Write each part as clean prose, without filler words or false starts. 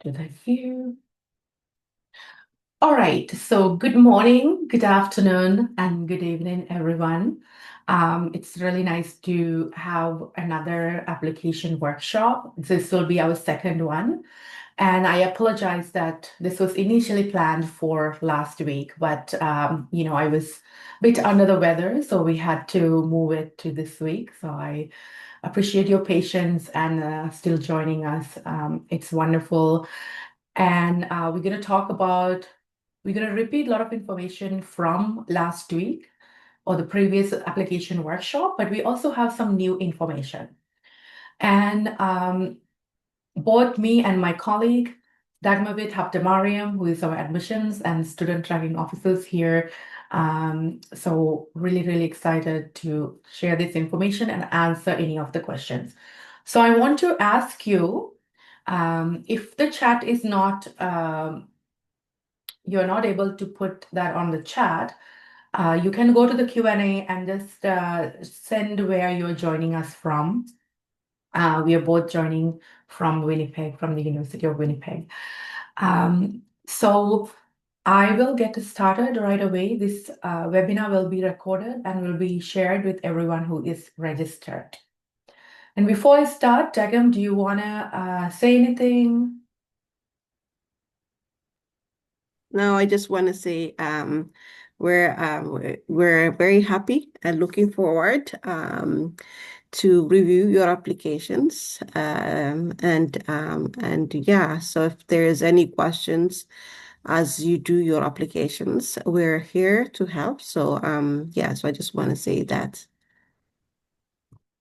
Do that here. All right. So good morning, good afternoon, and good evening, everyone. It's really nice to have another application workshop. This will be our second one. And I apologize that this was initially planned for last week, but I was a bit under the weather, so we had to move it to this week. So I appreciate your patience and still joining us. It's wonderful. And we're going to repeat a lot of information from last week or the previous application workshop, but we also have some new information. And both me and my colleague, Dagmavit Haptamariam, who is our admissions and student tracking officers here. So really, really excited to share this information and answer any of the questions. So I want to ask you, if the chat is not, you're not able to put that on the chat, you can go to the Q&A and just send where you're joining us from. We are both joining from Winnipeg, from the University of Winnipeg. So I will get started right away. This webinar will be recorded and will be shared with everyone who is registered. And before I start, Dagam, do you want to say anything? No, I just want to say we're very happy and looking forward to review your applications and yeah. So if there's any questions as you do your applications, we're here to help. So yeah. So I just want to say that.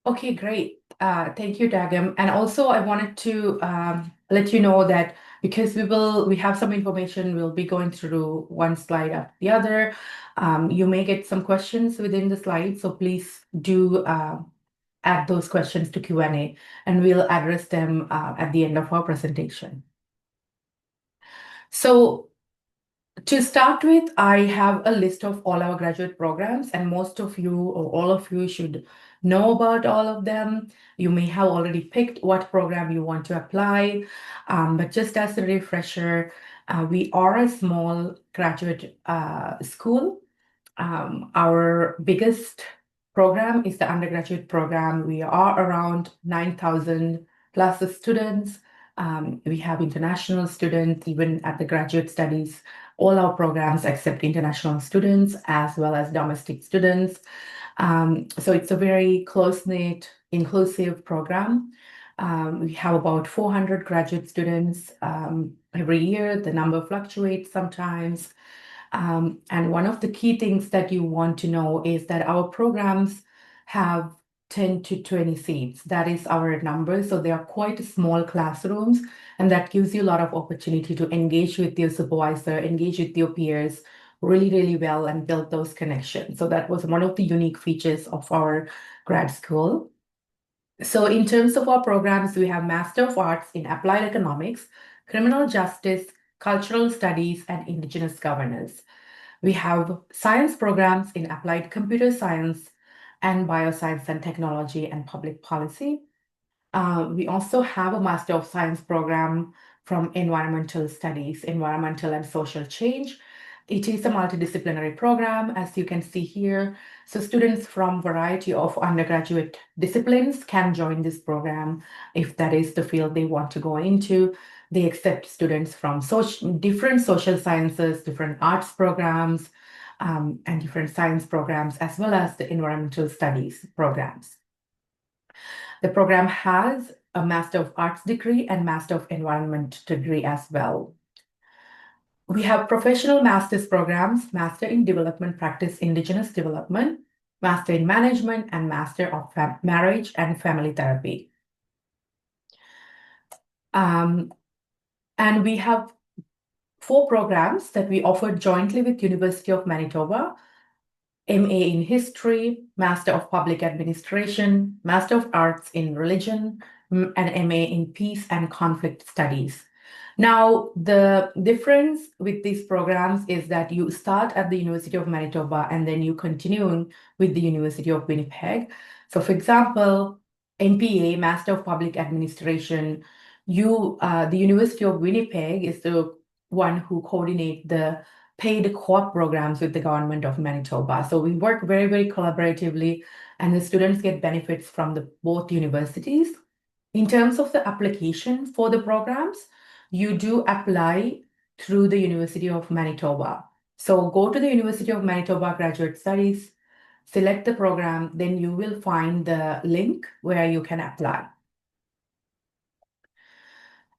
Okay, great. Thank you, Dagam. And also, I wanted to let you know that because we have some information, we'll be going through one slide after the other. You may get some questions within the slide, so please do add those questions to Q&A, and we'll address them at the end of our presentation. So to start with, I have a list of all our graduate programs, and most of you or all of you should know about all of them. You may have already picked what program you want to apply, but just as a refresher, we are a small graduate school. Our biggest program is the undergraduate program. We are around 9,000 plus students. We have international students, even at the graduate studies, all our programs accept international students as well as domestic students. So it's a very close-knit, inclusive program. We have about 400 graduate students every year. The number fluctuates sometimes. And one of the key things that you want to know is that our programs have 10 to 20 seats. That is our number. So they are quite small classrooms, and that gives you a lot of opportunity to engage with your supervisor, engage with your peers really, really well and build those connections. So that was one of the unique features of our grad school. So in terms of our programs, we have Master of Arts in Applied Economics, Criminal Justice, Cultural Studies, and Indigenous Governance. We have science programs in Applied Computer Science and Bioscience and Technology and Public Policy. We also have a Master of Science program from Environmental Studies, Environmental and Social Change. It is a multidisciplinary program, as you can see here. So students from variety of undergraduate disciplines can join this program if that is the field they want to go into. They accept students from different social sciences, different arts programs, and different science programs, as well as the environmental studies programs. The program has a Master of Arts degree and Master of Environment degree as well. We have professional master's programs, Master in Development Practice Indigenous Development, Master in Management, and Master of Marriage and Family Therapy. And we have 4 programs that we offer jointly with University of Manitoba: MA in History, Master of Public Administration, Master of Arts in Religion, and MA in Peace and Conflict Studies. Now, the difference with these programs is that you start at the University of Manitoba and then you continue with the University of Winnipeg. So for example, MPA, Master of Public Administration, the University of Winnipeg is the one who coordinate the paid co-op programs with the government of Manitoba. So we work very, very collaboratively, and the students get benefits from the both universities. In terms of the application for the programs, you do apply through the University of Manitoba. So go to the University of Manitoba Graduate Studies, select the program, then you will find the link where you can apply.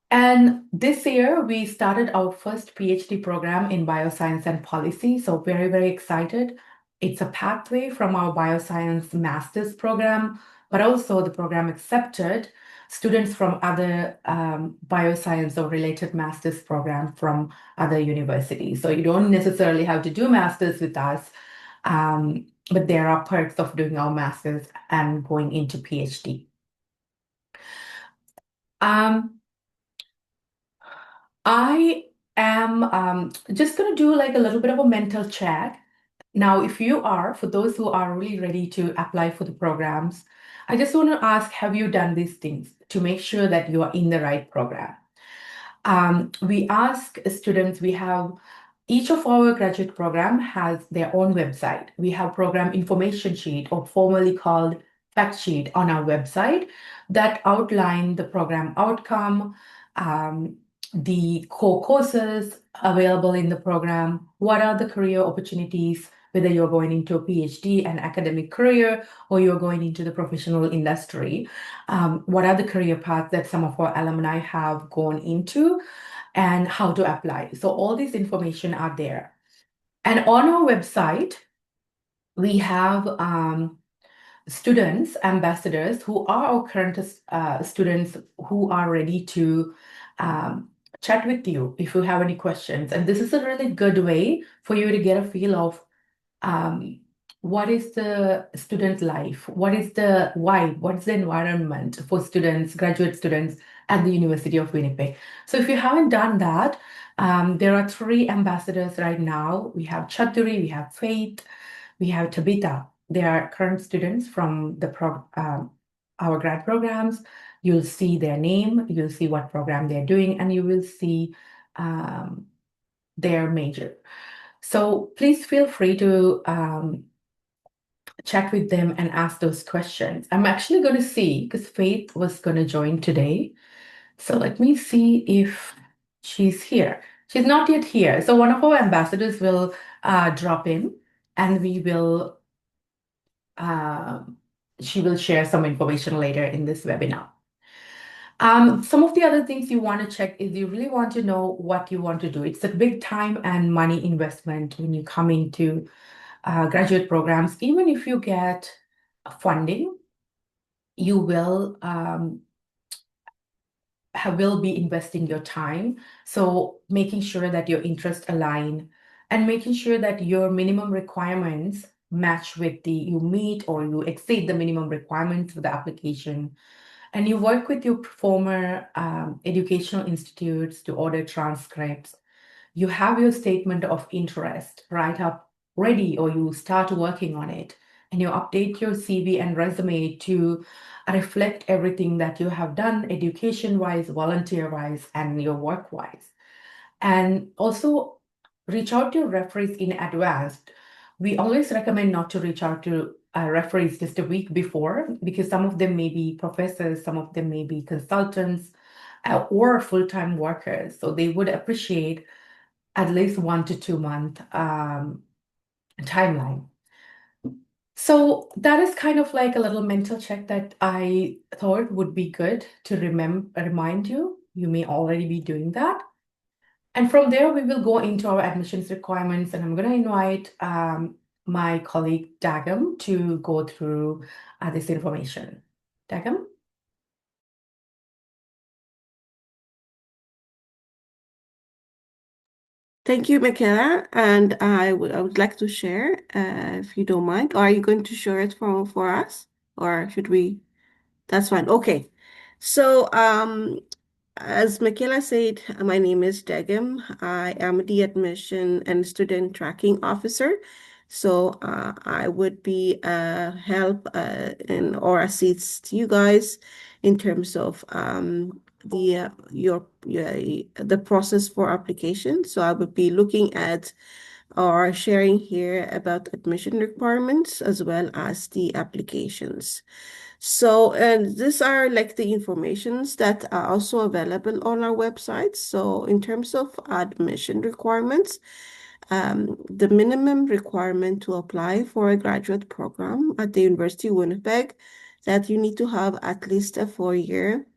And this year, we started our first PhD program in bioscience and policy. So, very, very excited. It's a pathway from our bioscience master's program, but also the program accepted students from other bioscience or related master's program from other universities. So, you don't necessarily have to do master's with us, but there are perks of doing our master's and going into PhD. Um, I am just going to do like a little bit of a mental check. Now, if you are, for those who are really ready to apply for the programs, I just want to ask, have you done these things to make sure that you are in the right program? We ask students, we have each of our graduate program has their own website. We have program information sheet, or formerly called fact sheet, on our website that outline the program outcome, um, the core courses available in the program, what are the career opportunities, whether you're going into a PhD, an academic career, or you're going into the professional industry. What are the career paths that some of our alumni have gone into, and how to apply. So all this information are there. And on our website, we have students, ambassadors, who are our current students who are ready to um, chat with you if you have any questions. And this is a really good way for you to get a feel of um, what is the student life? What is the vibe? What's the environment for students, graduate students at the University of Winnipeg? So if you haven't done that, there are 3 ambassadors right now. We have Chaturi, we have Faith, we have Tabitha. They are current students from our grad programs. You'll see their name, you'll see what program they're doing, and you will see um, their major. So please feel free to chat with them and ask those questions. I'm actually going to see, because Faith was going to join today. So let me see if she's here. She's not yet here. So one of our ambassadors will drop in, and uh, she will share some information later in this webinar. Some of the other things you want to check is you really want to know what you want to do. It's a big time and money investment when you come into graduate programs. Even if you get funding, you will be investing your time. So making sure that your interests align and making sure that your minimum requirements match with you meet or you exceed the minimum requirements for the application. And you work with your former educational institutes to order transcripts. You have your statement of interest right up ready, or you start working on it, and you update your CV and resume to reflect everything that you have done education wise, volunteer wise, and your work wise. And also reach out to your referees in advance. We always recommend not to reach out to referees just a week before, because some of them may be professors, some of them may be consultants, or full-time workers. So they would appreciate at least 1 to 2 month timeline. So that is kind of like a little mental check that I thought would be good to remind you. You may already be doing that. And from there, we will go into our admissions requirements, and I'm going to invite my colleague Dagam to go through this information. Dagam? Thank you, Michaela. And I would like to share, if you don't mind. Are you going to share it for us? Or should we? That's fine. Okay. So, as Michaela said, my name is Degem. I am the admission and student tracking officer. So, I would be help or assist you guys in terms of the process for application. So I would be looking at or sharing here about admission requirements as well as the applications. So, and these are like the informations that are also available on our website. So in terms of admission requirements, the minimum requirement to apply for a graduate program at the University of Winnipeg, that you need to have at least a 4-year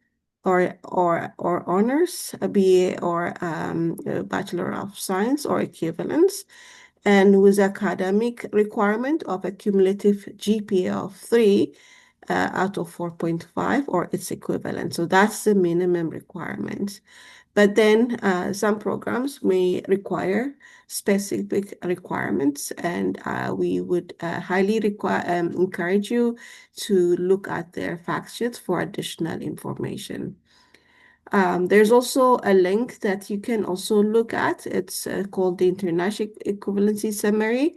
or honors, a BA or a Bachelor of Science or equivalence, and with academic requirement of a cumulative GPA of 3 out of 4.5 or its equivalent. So that's the minimum requirement. But then some programs may require specific requirements, and we would highly encourage you to look at their fact sheets for additional information. There's also a link that you can also look at. It's called the International Equivalency Summary.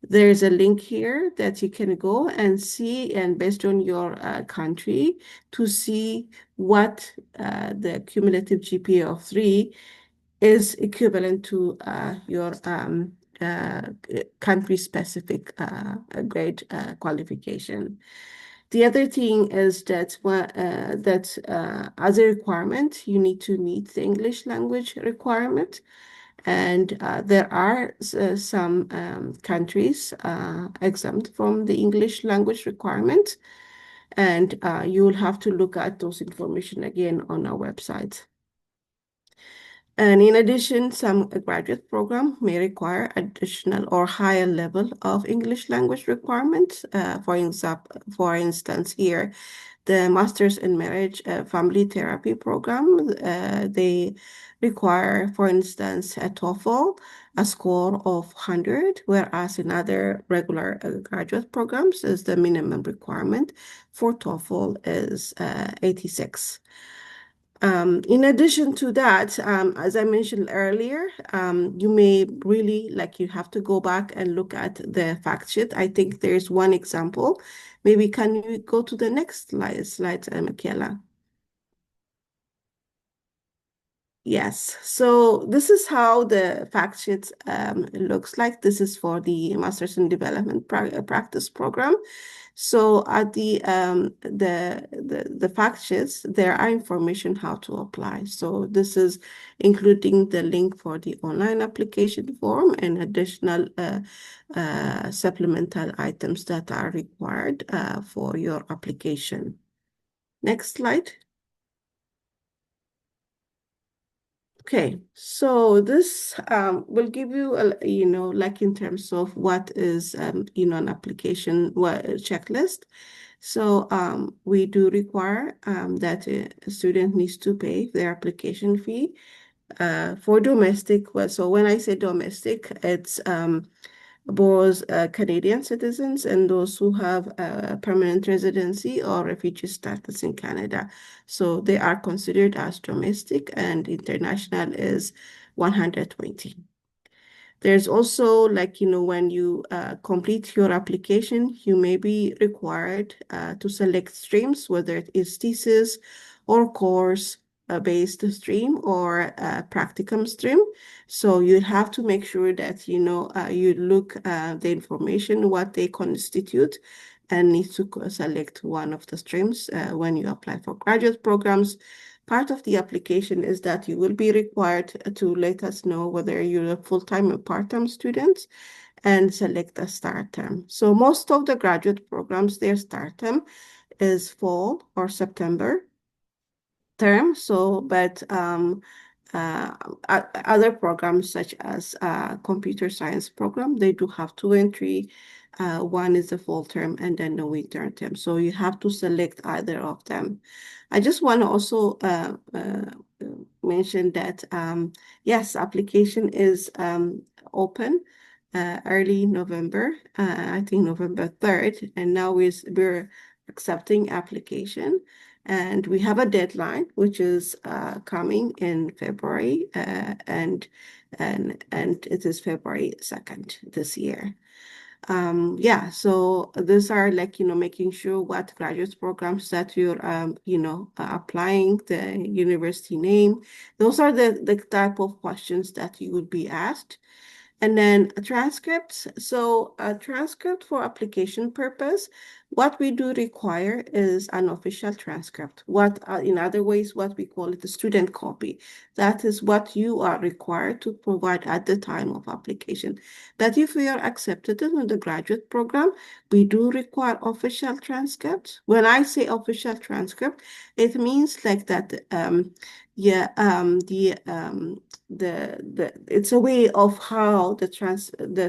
There's a link here that you can go and see, and based on your country, to see what the cumulative GPA of 3 is equivalent to your country-specific grade qualification. The other thing is that as a requirement, you need to meet the English language requirement. And there are some countries exempt from the English language requirement. And you will have to look at those information again on our website. And in addition, some graduate program may require additional or higher level of English language requirements. For instance, here, the Masters in Marriage Family Therapy program, they require, for instance, a TOEFL, a score of 100, whereas in other regular graduate programs is the minimum requirement for TOEFL is 86. In addition to that, as I mentioned earlier, you may really you have to go back and look at the fact sheet. I think there's one example. Maybe can you go to the next slide, Michaela? Yes, so this is how the fact sheet looks like. This is for the Masters in Development Practice program. So at the fact sheets, there are information how to apply. So this is including the link for the online application form and additional supplemental items that are required for your application. Next slide. Okay, so this will give you, in terms of what is, an application checklist. So we do require that a student needs to pay their application fee for domestic. So when I say domestic, it's both Canadian citizens and those who have permanent residency or refugee status in Canada. So they are considered as domestic, and international is 120. There's also, when you complete your application, you may be required to select streams, whether it is thesis or course based stream or practicum stream. So you have to make sure that, you look the information, what they constitute, and need to select one of the streams when you apply for graduate programs. Part of the application is that you will be required to let us know whether you're a full-time or part-time student and select a start term. So most of the graduate programs, their start term is fall or September term. So, but other programs such as computer science program, they do have two entry. One is the fall term and then the winter term. So you have to select either of them. I just want to also mention that, yes, application is open early November, I think November 3rd, and now we're accepting application. And we have a deadline, which is coming in February, and it is February 2nd this year. Yeah, so these are like, making sure what graduate programs that you're, applying, the university name. Those are the type of questions that you would be asked. And then transcripts. So a transcript for application purpose, what we do require is an official transcript. What, in other ways, what we call it a student copy. That is what you are required to provide at the time of application. But if we are accepted in the graduate program, we do require official transcripts. When I say official transcript, it means like that, yeah, the it's a way of how the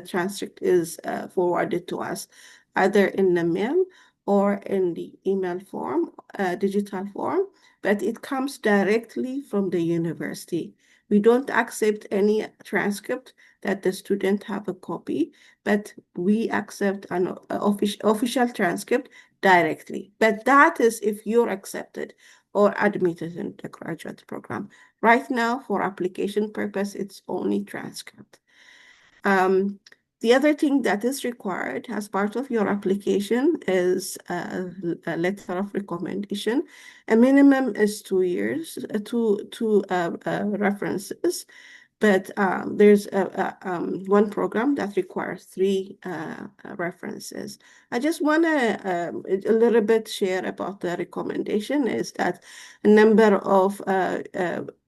transcript is forwarded to us, either in the mail or in the email form, digital form, but it comes directly from the university. We don't accept any transcript that the student have a copy, but we accept an official transcript directly. But that is if you're accepted or admitted in the graduate program. Right now, for application purpose, it's only transcript. The other thing that is required as part of your application is a letter of recommendation. A minimum is 2 years, two references, but there's one program that requires three references. I just want to a little bit share about the recommendation is that a number of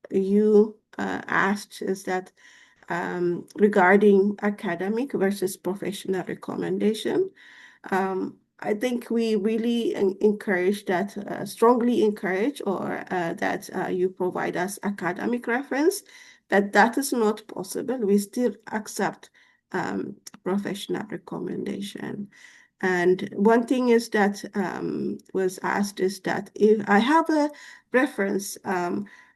you asked is that regarding academic versus professional recommendation. I think we really encourage that, strongly encourage or that you provide us academic reference, but that is not possible. We still accept professional recommendation. And one thing is that was asked is that if I have a reference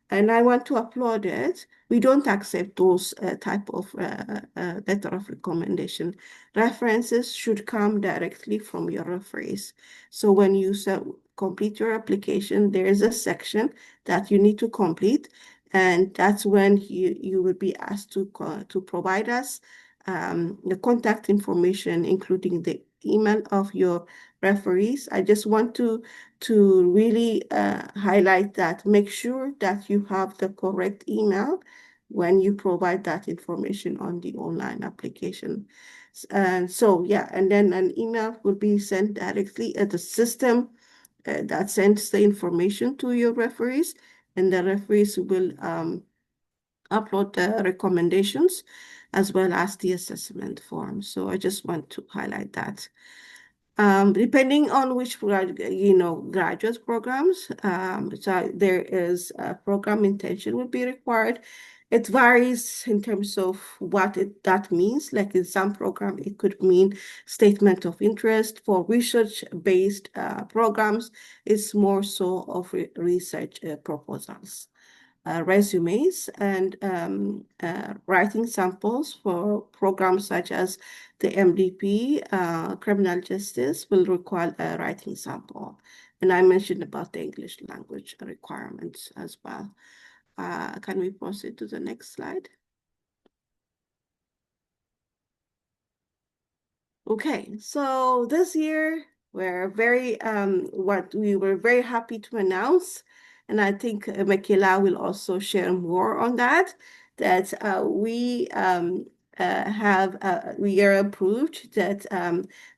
and I want to upload it, we don't accept those type of letter of recommendation. References should come directly from your referees. So when you complete your application, there is a section that you need to complete, and that's when you will be asked to provide us the contact information, including the email of your referees. I just want to really highlight that. Make sure that you have the correct email when you provide that information on the online application. And so, yeah, and then an email will be sent directly at the system that sends the information to your referees, and the referees will upload the recommendations as well as the assessment form. So I just want to highlight that. Depending on which graduate programs, so there is a program intention will be required. It varies in terms of what that means. Like in some program, it could mean statement of interest. For research-based programs, it's more so of research proposals. Resumes and writing samples for programs such as the MDP, criminal justice, will require a writing sample. And I mentioned about the English language requirements as well. Can we proceed to the next slide? Okay, so this year we're what we were very happy to announce, and I think Michaela will also share more on that, that we are approved that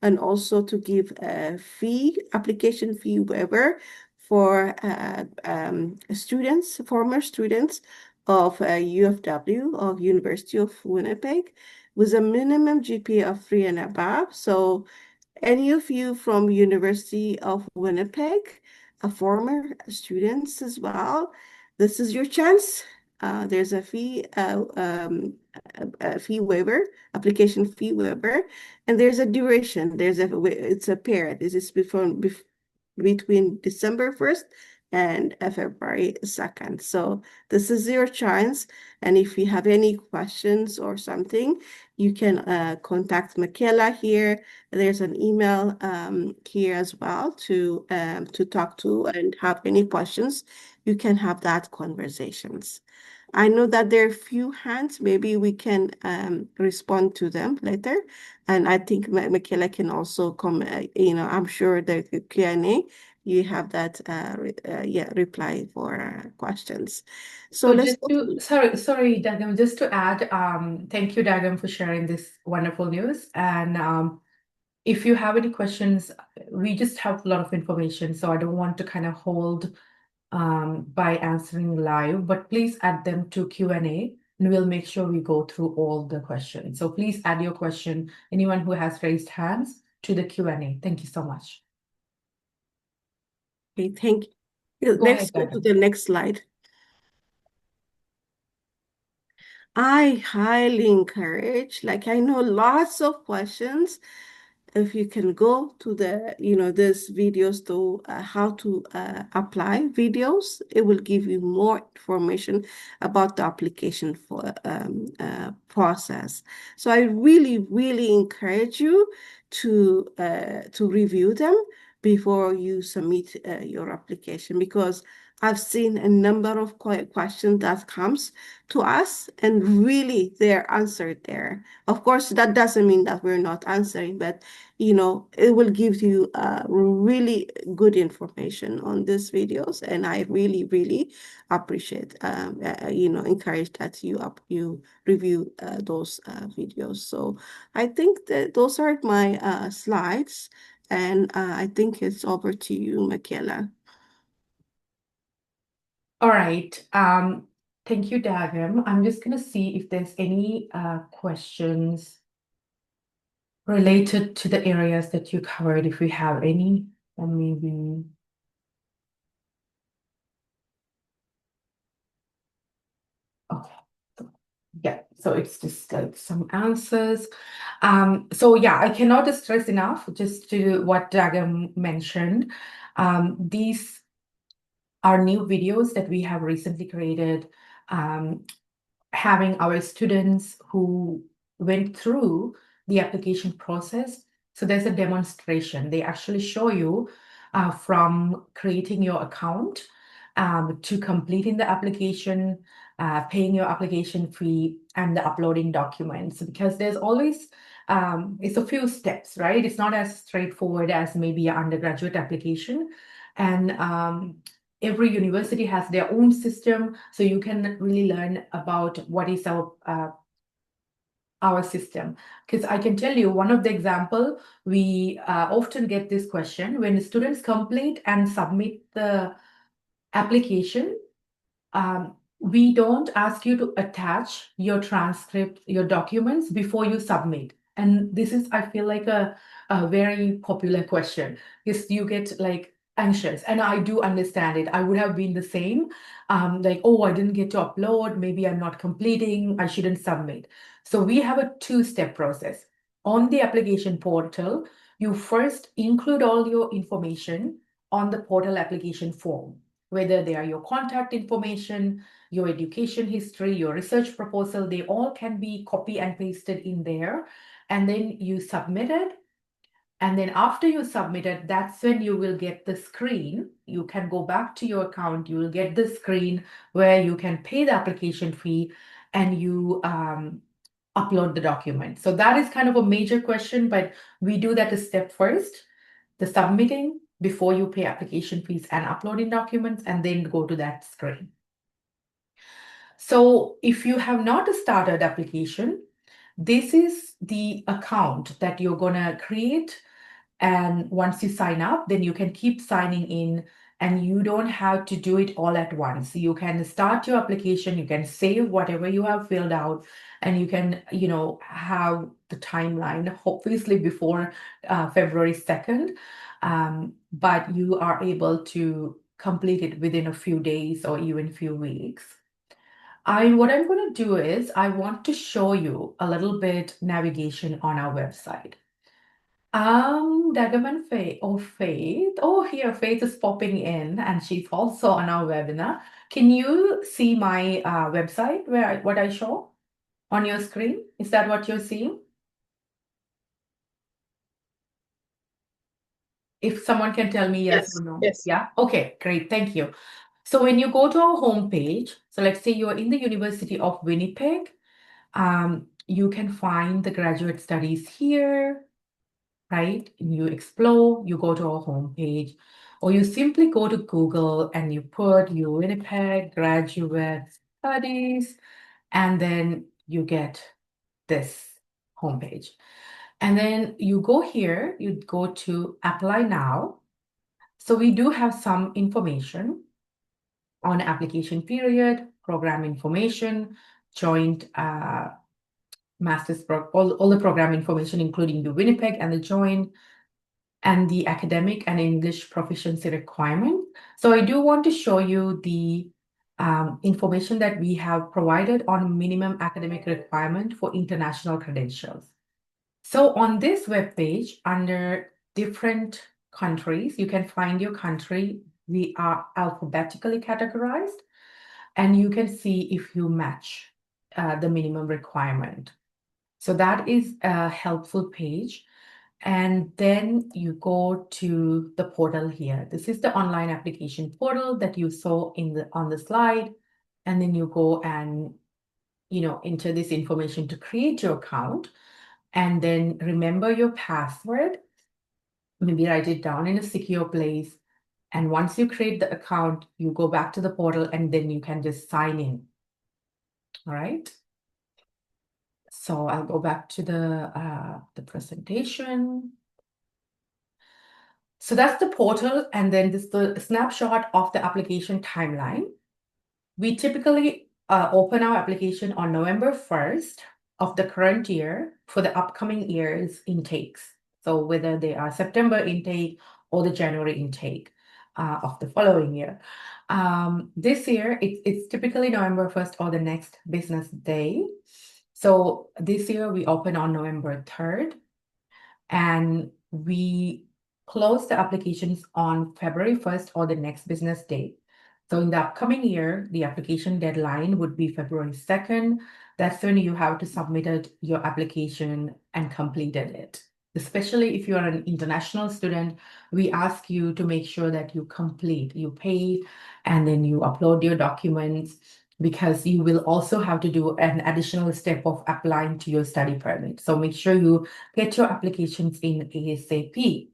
and also to give a application fee waiver for former students of UFW, of University of Winnipeg, with a minimum GPA of 3 and above. So any of you from University of Winnipeg, former students as well, this is your chance. There's a fee waiver, application fee waiver, and there's a duration. It's a period. This is between December 1st and February 2nd. So this is your chance. And if you have any questions or something, you can contact Michaela here. There's an email here as well to talk to and have any questions. You can have that conversations. I know that there are few hands. Maybe we can respond to them later. And I think Michaela can also come, I'm sure the Q&A, you have that reply for questions. So So let's just go to, sorry, Dagam, just to add, thank you, Dagam, for sharing this wonderful news. And if you have any questions, we just have a lot of information, so I don't want to kind of hold by answering live, but please add them to Q&A and we'll make sure we go through all the questions. So please add your question, anyone who has raised hands, to the Q&A. Thank you so much. Okay, thank you. Go Let's ahead, go to Dagam. the next slide. I highly encourage, like I know lots of questions. If you can go to this videos to how to apply videos, it will give you more information about the application for process. So I really, really encourage you to review them before you submit your application, because I've seen a number of questions that comes to us and really they're answered there. Of course, that doesn't mean that we're not answering, but it will give you really good information on these videos, and I really, really appreciate, encourage that you review those videos. So I think that those are my slides, and I think it's over to you, Michaela. All right. Thank you, Dagam. I'm just going to see if there's any questions related to the areas that you covered, if we have any, or maybe. Okay. Yeah, so it's just like some answers. So yeah, I cannot stress enough just to what Dagam mentioned. These are new videos that we have recently created, having our students who went through the application process. So there's a demonstration. They actually show you from creating your account to completing the application, paying your application fee, and the uploading documents. Because there's always it's a few steps, right? It's not as straightforward as maybe an undergraduate application. And every university has their own system, so you can really learn about what is our system. Because I can tell you one of the example, we often get this question when students complete and submit the application. We don't ask you to attach your transcript, your documents before you submit. And this is, I feel like a very popular question, because you get like anxious, and I do understand it. I would have been the same. Like, oh, I didn't get to upload, maybe I'm not completing, I shouldn't submit. So we have a two-step process. On the application portal, you first include all your information on the portal application form, whether they are your contact information, your education history, your research proposal, they all can be copy and pasted in there. And then you submit it. And then after you submit it, that's when you will get the screen. You can go back to your account, you will get the screen where you can pay the application fee and you upload the document. So that is kind of a major question, but we do that a step first, the submitting before you pay application fees and uploading documents, and then go to that screen. So if you have not started application, this is the account that you're gonna create. And once you sign up, then you can keep signing in, and you don't have to do it all at once. You can start your application, you can save whatever you have filled out, and you can, have the timeline, obviously before February 2nd. But you are able to complete it within a few days or even few weeks. What I'm going to do is I want to show you a little bit navigation on our website. Dagaman Faith, Faith. Oh, here, Faith is popping in, and she's also on our webinar. Can you see my website what I show on your screen? Is that what you're seeing? If someone can tell me yes or Yes, no. yes. Yeah. Okay, great. Thank you. So when you go to our homepage, so let's say you're in the University of Winnipeg, you can find the graduate studies here, right? And you explore, you go to our homepage, or you simply go to Google and you put Winnipeg graduate studies, and then you get this homepage. And then you go here, you go to apply now. So we do have some information on application period, program information, joint master's, all the program information, including the Winnipeg and the joint, and the academic and English proficiency requirement. So I do want to show you the information that we have provided on minimum academic requirement for international credentials. So on this web page, under different countries, you can find your country. We are alphabetically categorized, and you can see if you match the minimum requirement. So that is a helpful page. And then you go to the portal here. This is the online application portal that you saw on the slide. And then you go and enter this information to create your account. And then remember your password. Maybe write it down in a secure place. And once you create the account, you go back to the portal and then you can just sign in. All right. So I'll go back to the presentation. So that's the portal, and then this is the snapshot of the application timeline. We typically open our application on November 1st of the current year for the upcoming year's intakes. So whether they are September intake or the January intake of the following year. This year, it's typically November 1st or the next business day. So this year we open on November 3rd, and we close the applications on February 1st or the next business day. So in the upcoming year, the application deadline would be February 2nd. That's when you have to submit your application and completed it. Especially if you are an international student, we ask you to make sure that you complete, you pay, and then you upload your documents, because you will also have to do an additional step of applying to your study permit. So make sure you get your applications in ASAP.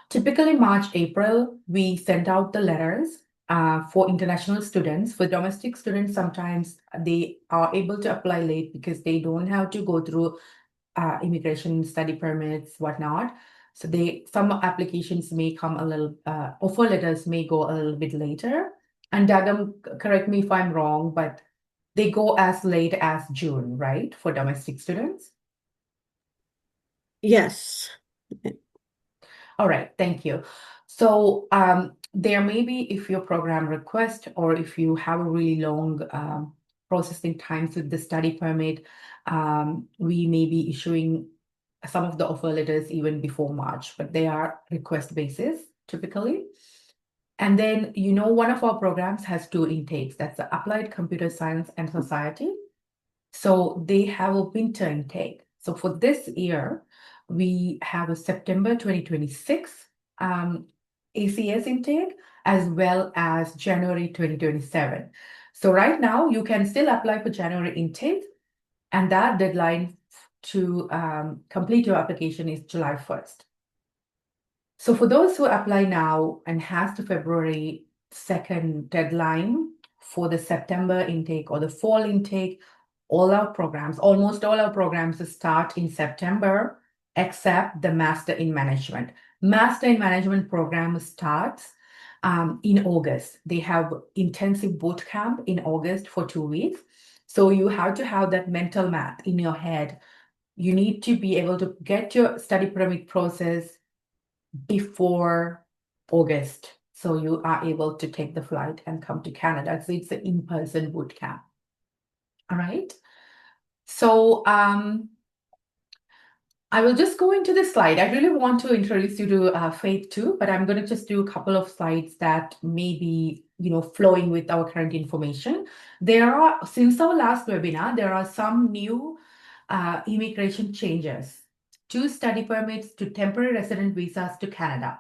Typically March, April, we send out the letters for international students. For domestic students, sometimes they are able to apply late because they don't have to go through immigration study permits, whatnot. So some applications may come a little, offer letters may go a little bit later. And Dagam, correct me if I'm wrong, but they go as late as June, right, for domestic students? Yes. All right, thank you. So there may be, if your program request or if you have a really long processing times with the study permit, we may be issuing some of the offer letters even before March, but they are request basis typically. And then, one of our programs has two intakes. That's the Applied Computer Science and Society. So they have a winter intake. So for this year, we have a September 2026 ACS intake, as well as January 2027. So right now, you can still apply for January intake, and that deadline to complete your application is July 1st. So for those who apply now and has the February 2nd deadline for the September intake or the fall intake, almost all our programs start in September, except the Master in Management. Master in Management program starts in August. They have intensive boot camp in August for 2 weeks. So you have to have that mental math in your head. You need to be able to get your study permit process before August. So you are able to take the flight and come to Canada. So it's an in-person boot camp. All right. So I will just go into this slide. I really want to introduce you to Faith too, but I'm going to just do a couple of slides that may be, flowing with our current information. Since our last webinar, there are some new immigration changes to study permits to temporary resident visas to Canada.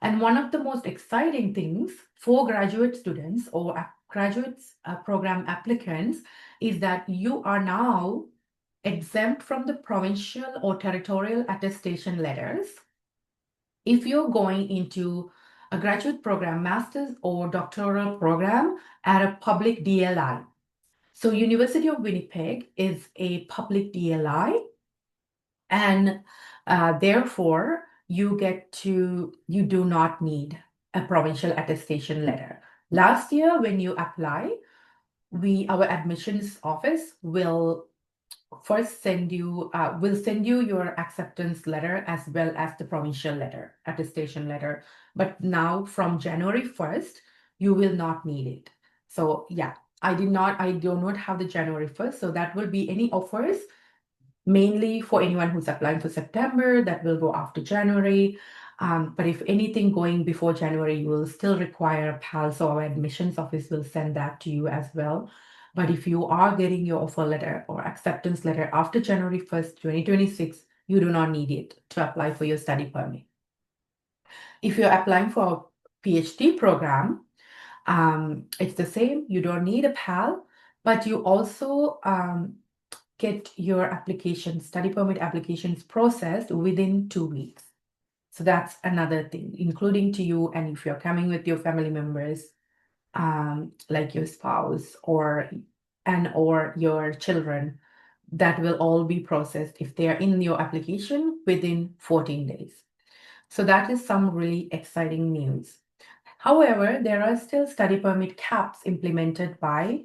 And one of the most exciting things for graduate students or graduate program applicants is that you are now exempt from the provincial or territorial attestation letters if you're going into a graduate program, master's or doctoral program at a public DLI. So University of Winnipeg is a public DLI, and therefore you do not need a provincial attestation letter. Last year, when you apply, our admissions office will first send you your acceptance letter as well as the provincial letter, attestation letter. But now from January 1st, you will not need it. So yeah, I do not have the January 1st. So that will be any offers mainly for anyone who's applying for September, that will go after January. But if anything going before January, you will still require a PAL, so our admissions office will send that to you as well. But if you are getting your offer letter or acceptance letter after January 1st, 2026, you do not need it to apply for your study permit. If you're applying for a PhD program, it's the same. You don't need a PAL, but you also get your study permit applications processed within 2 weeks. So that's another thing, including to you. And if you're coming with your family members, like your spouse or your children, that will all be processed if they are in your application within 14 days. So that is some really exciting news. However, there are still study permit caps implemented by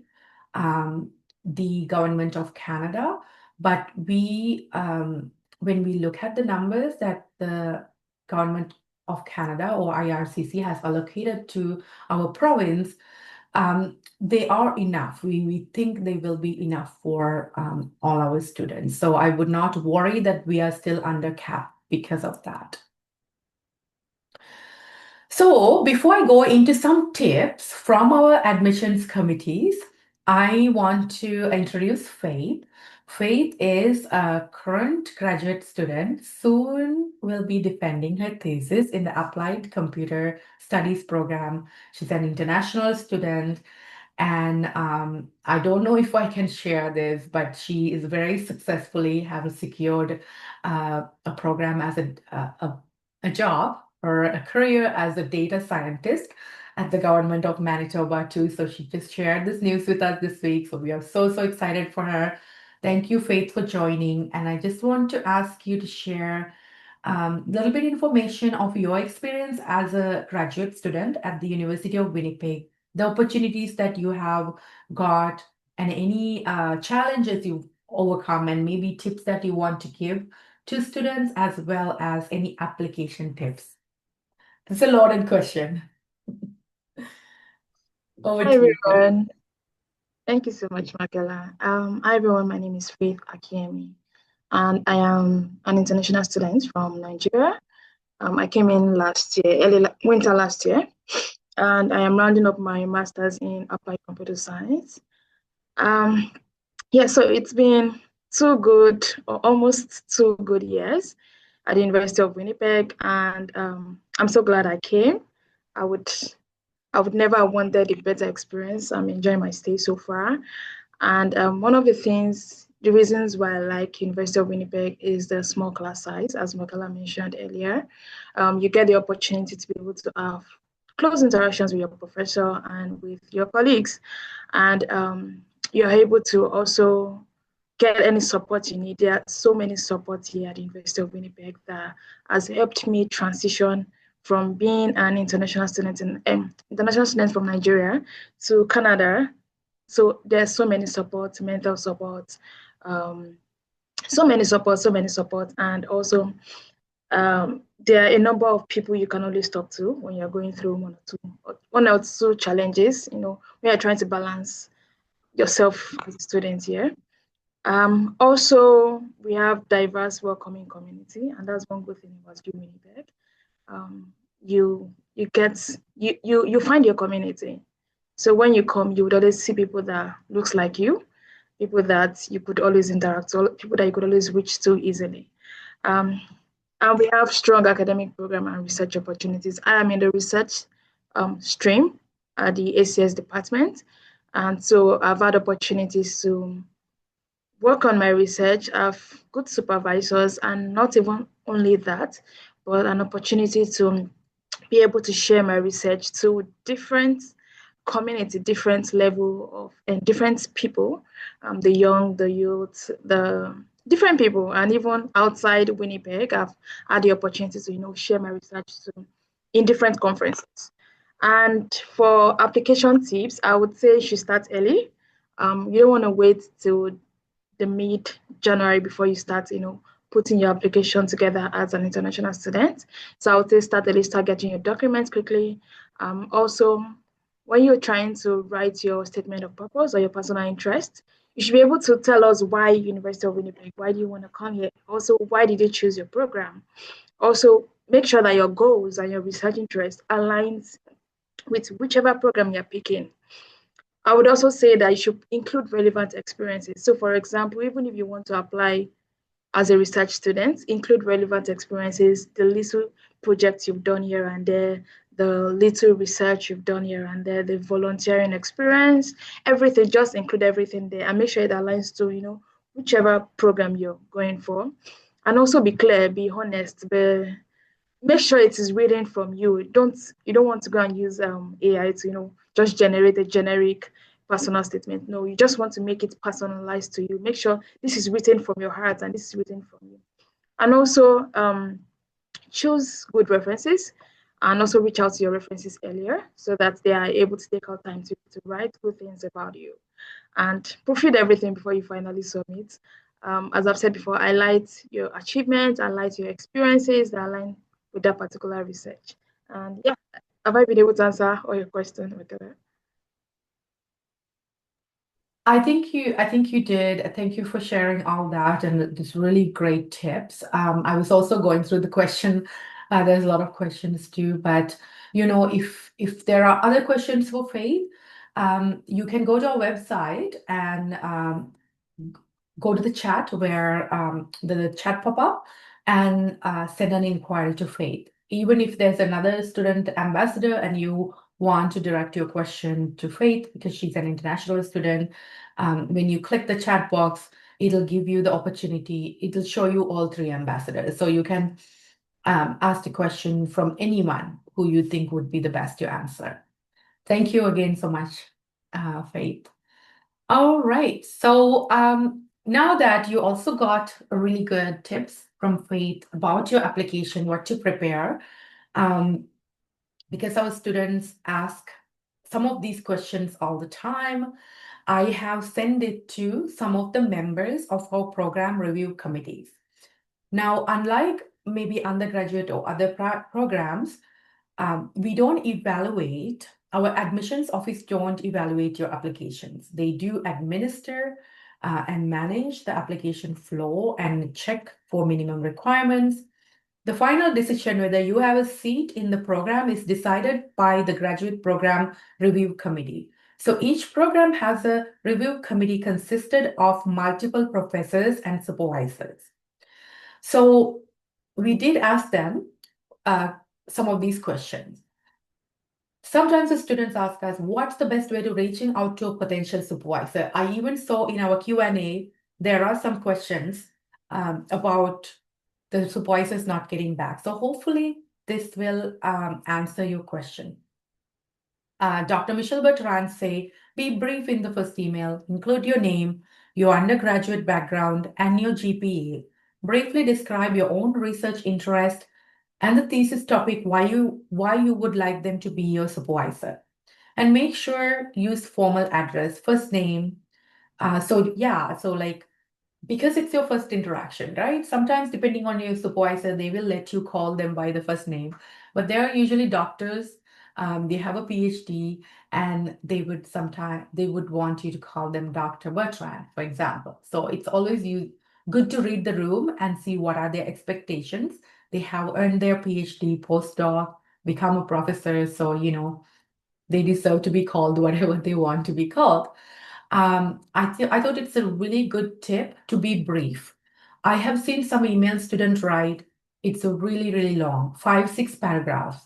the government of Canada, but when we look at the numbers that the government of Canada or IRCC has allocated to our province, they are enough. We think they will be enough for all our students. So I would not worry that we are still under cap because of that. So before I go into some tips from our admissions committees, I want to introduce Faith. Faith is a current graduate student, soon will be defending her thesis in the Applied Computer Studies program. She's an international student, and I don't know if I can share this, but she is very successfully have secured a program as a job or a career as a data scientist at the government of Manitoba too. So she just shared this news with us this week. So we are so excited for her. Thank you, Faith, for joining. And I just want to ask you to share a little bit information of your experience as a graduate student at the University of Winnipeg, the opportunities that you have got, and any challenges you've overcome, and maybe tips that you want to give to students, as well as any application tips. It's a loaded question. Over Hi to you. everyone. Thank you so much, Makela. Hi everyone, my name is Faith Akiemi, and I am an international student from Nigeria. I came in winter last year, and I am rounding up my master's in applied computer science. So it's been 2 good, or almost 2 good years at the University of Winnipeg, and I'm so glad I came. I would never have wanted a better experience. I'm enjoying my stay so far. And one of the reasons why I like University of Winnipeg is the small class size, as Makala mentioned earlier. You get the opportunity to be able to have close interactions with your professor and with your colleagues. And you're able to also get any support you need. There are so many supports here at the University of Winnipeg that has helped me transition from being an international student from Nigeria to Canada. So there's so many supports, mental support, so many support, and also there are a number of people you can always talk to when you're going through one or two challenges. When you're trying to balance yourself as a student here. Also, we have diverse, welcoming community, and that's one good thing about Winnipeg. You find your community. So when you come, you would always see people that looks like you, people that you could always interact with, people that you could always reach to easily. And we have strong academic program and research opportunities. I am in the research stream at the ACS department. And so I've had opportunities to work on my research. I have good supervisors, and not even only that, but an opportunity to be able to share my research to different community, different level of, and different people, the young, the youth, the different people, and even outside Winnipeg, I've had the opportunity to, share my research in different conferences. And for application tips, I would say you should start early. You don't want to wait till the mid-January before you start, putting your application together as an international student. So I would say start early, start getting your documents quickly. Also, when you're trying to write your statement of purpose or your personal interest, you should be able to tell us why University of Winnipeg, why do you want to come here? Also, why did you choose your program? Also, make sure that your goals and your research interest aligns with whichever program you're picking. I would also say that you should include relevant experiences. So, for example, even if you want to apply as a research student, include relevant experiences, the little projects you've done here and there, the little research you've done here and there, the volunteering experience, everything, just include everything there and make sure it aligns to, whichever program you're going for. And also be clear, be honest, make sure it is written from you. You don't want to go and use AI to, just generate a generic personal statement. No, you just want to make it personalized to you. Make sure this is written from your heart and this is written from you. And also choose good references and also reach out to your references earlier so that they are able to take out time to write good things about you. And proofread everything before you finally submit. As I've said before, highlight your achievements, highlight your experiences that align with that particular research. And yeah, have I been able to answer all your questions? I think you did. Thank you for sharing all that and these really great tips. I was also going through the question. There's a lot of questions too, but if there are other questions for Faith, you can go to our website and go to the chat where the chat pop up and send an inquiry to Faith. Even if there's another student ambassador and you want to direct your question to Faith because she's an international student, when you click the chat box, it'll give you the opportunity. It'll show you all three ambassadors. So you can ask the question from anyone who you think would be the best to answer. Thank you again so much, Faith. All right. So now that you also got really good tips from Faith about your application, what to prepare, because our students ask some of these questions all the time, I have sent it to some of the members of our program review committees. Now, unlike maybe undergraduate or other programs, we don't evaluate, our admissions office don't evaluate your applications. They do administer and manage the application flow and check for minimum requirements. The final decision whether you have a seat in the program is decided by the graduate program review committee. So each program has a review committee consisted of multiple professors and supervisors. So we did ask them some of these questions. Sometimes the students ask us, what's the best way to reaching out to a potential supervisor? I even saw in our Q&A, there are some questions about the supervisors not getting back. So hopefully this will answer your question. Dr. Michelle Bertrand say, be brief in the first email, include your name, your undergraduate background, and your GPA. Briefly describe your own research interest and the thesis topic, why you would like them to be your supervisor. And make sure use formal address, first name. Because it's your first interaction, right? Sometimes depending on your supervisor, they will let you call them by the first name, but they are usually doctors. They have a PhD and they would want you to call them Dr. Bertrand, for example. So it's always good to read the room and see what are their expectations. They have earned their PhD, postdoc, become a professor. So, they deserve to be called whatever they want to be called. I thought it's a really good tip to be brief. I have seen some email students write, It's a really, really long, 5, 6 paragraphs.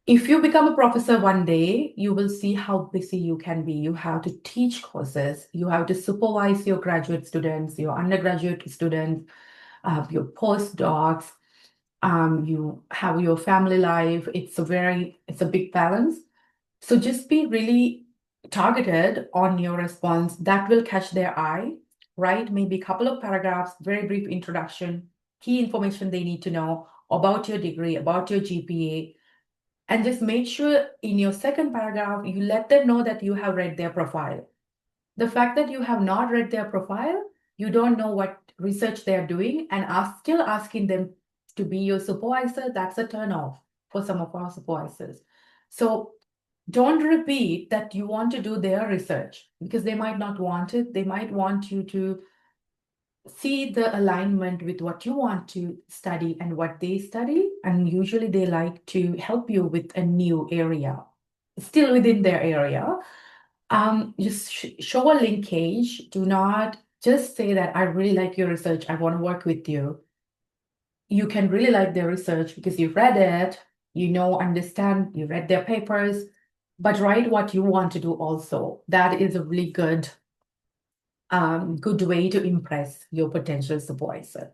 If you become a professor one day, you will see how busy you can be. You have to teach courses, you have to supervise your graduate students, your undergraduate students, your postdocs, you have your family life. It's a big balance. So just be really targeted on your response. That will catch their eye, right? Maybe a couple of paragraphs, very brief introduction, key information they need to know about your degree, about your GPA, and just make sure in your second paragraph, you let them know that you have read their profile. The fact that you have not read their profile, you don't know what research they're doing, and are still asking them to be your supervisor, that's a turn off for some of our supervisors. So don't repeat that you want to do their research, because they might not want it. They might want you to see the alignment with what you want to study and what they study. And usually they like to help you with a new area, still within their area. Just show a linkage. Do not just say that I really like your research, I want to work with you. You can really like their research because you've read it, understand, you read their papers, but write what you want to do also. That is a really good way to impress your potential supervisor.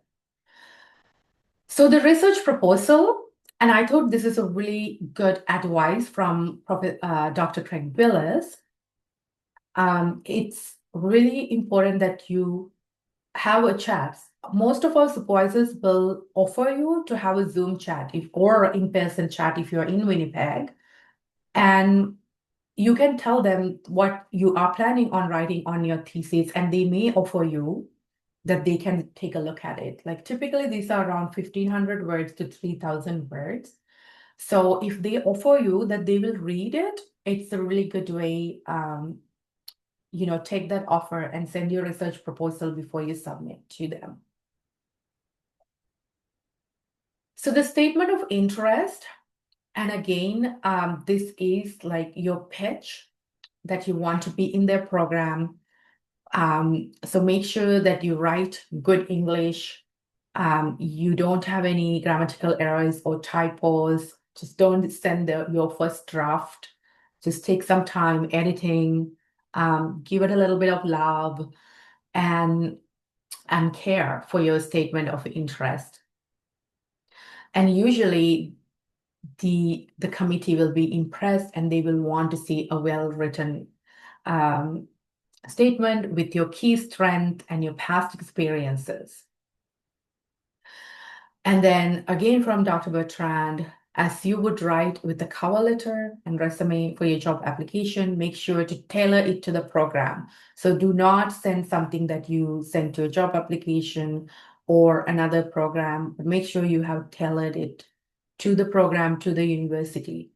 So the research proposal, and I thought this is a really good advice from Dr. Craig Willis. It's really important that you have a chat. Most of our supervisors will offer you to have a Zoom chat or in-person chat if you're in Winnipeg. And you can tell them what you are planning on writing on your thesis, and they may offer you that they can take a look at it. Like typically these are around 1,500 words to 3,000 words. So if they offer you that they will read it, it's a really good way, take that offer and send your research proposal before you submit to them. So the statement of interest, and again, this is like your pitch that you want to be in their program. So make sure that you write good English. You don't have any grammatical errors or typos. Just don't send your first draft. Just take some time editing, give it a little bit of love, and care for your statement of interest. And usually the committee will be impressed and they will want to see a well-written statement with your key strength and your past experiences. And then again from Dr. Bertrand, as you would write with the cover letter and resume for your job application, make sure to tailor it to the program. So do not send something that you send to a job application or another program, but make sure you have tailored it to the program, to the university.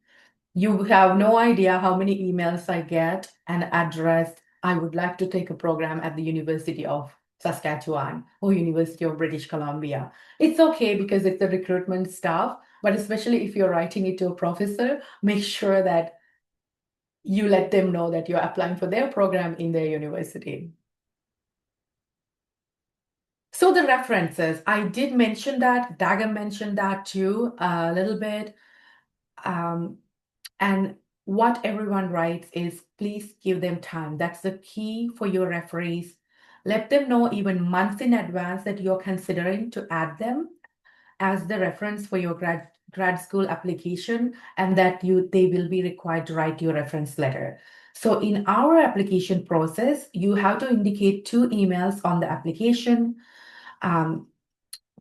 You have no idea how many emails I get and addressed, I would like to take a program at the University of Saskatchewan or University of British Columbia. It's okay because it's the recruitment staff, but especially if you're writing it to a professor, make sure that you let them know that you're applying for their program in their university. So the references, I did mention that, Daga mentioned that too a little bit. And what everyone writes is, please give them time. That's the key for your referees. Let them know even months in advance that you're considering to add them as the reference for your grad school application, and that they will be required to write your reference letter. So in our application process, you have to indicate 2 emails on the application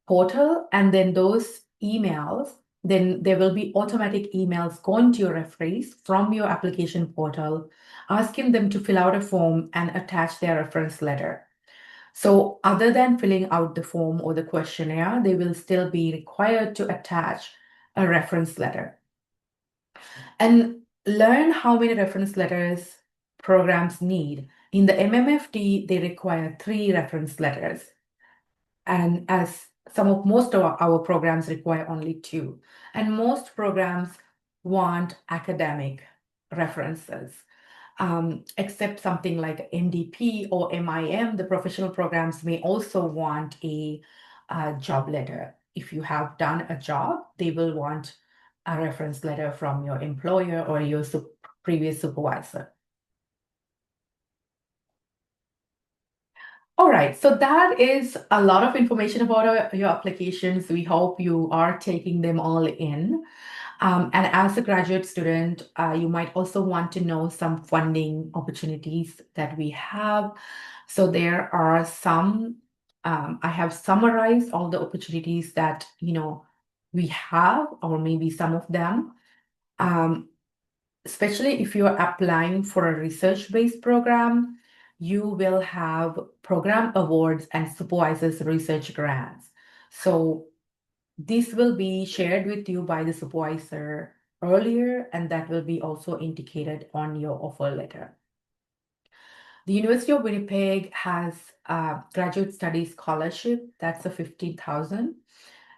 portal, and then those emails, then there will be automatic emails going to your referees from your application portal, asking them to fill out a form and attach their reference letter. So other than filling out the form or the questionnaire, they will still be required to attach a reference letter. And learn how many reference letters programs need. In the MMFD, they require 3 reference letters. And as most of our programs require only 2. And most programs want academic references. Except something like NDP or MIM, the professional programs may also want a job letter. if you have done a job, they will want a reference letter from your employer or your previous supervisor. All right, so that is a lot of information about your applications. We hope you are taking them all in. And as a graduate student, you might also want to know some funding opportunities that we have. So there are some, I have summarized all the opportunities that, we have, or maybe some of them. Especially if you're applying for a research-based program, you will have program awards and supervisors research grants. So this will be shared with you by the supervisor earlier, and that will be also indicated on your offer letter. The University of Winnipeg has a graduate studies scholarship, that's a $15,000.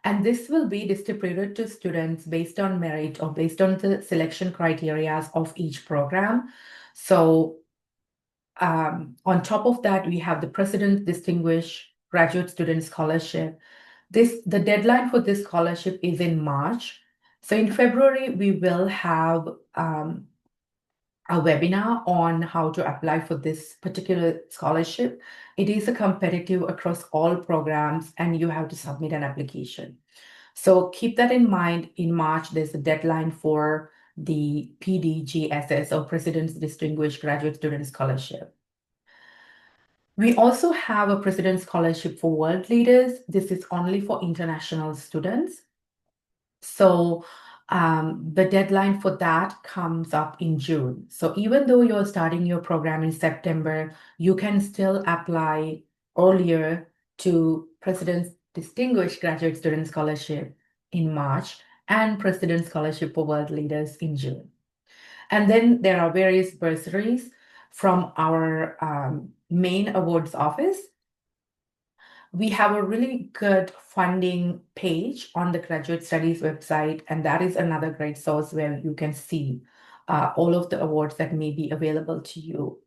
And this will be distributed to students based on merit or based on the selection criteria of each program. So on top of that, we have the President's Distinguished Graduate Student Scholarship. The deadline for this scholarship is in March. So in February, we will have a webinar on how to apply for this particular scholarship. It is a competitive across all programs, and you have to submit an application. So keep that in mind. In March, there's a deadline for the PDGSS, or President's Distinguished Graduate Student Scholarship. We also have a President's Scholarship for World Leaders. This is only for international students. So the deadline for that comes up in June. So even though you're starting your program in September, you can still apply earlier to President's Distinguished Graduate Student Scholarship in March and President's Scholarship for World Leaders in June. And then there are various bursaries from our main awards office. We have a really good funding page on the Graduate Studies website, and that is another great source where you can see all of the awards that may be available to you.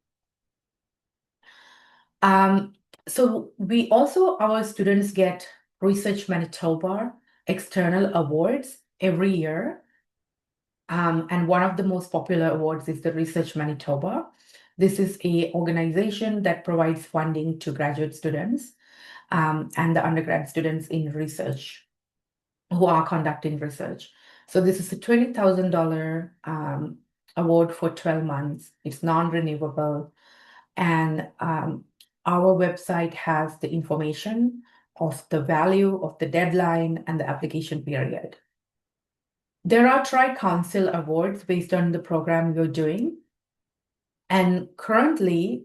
So we also, our students get Research Manitoba external awards every year. And one of the most popular awards is the Research Manitoba. This is an organization that provides funding to graduate students and the undergrad students in research who are conducting research. So this is a $20,000 award for 12 months. It's non-renewable. And our website has the information of the value of the deadline and the application period. There are Tri-Council awards based on the program you're doing. And currently,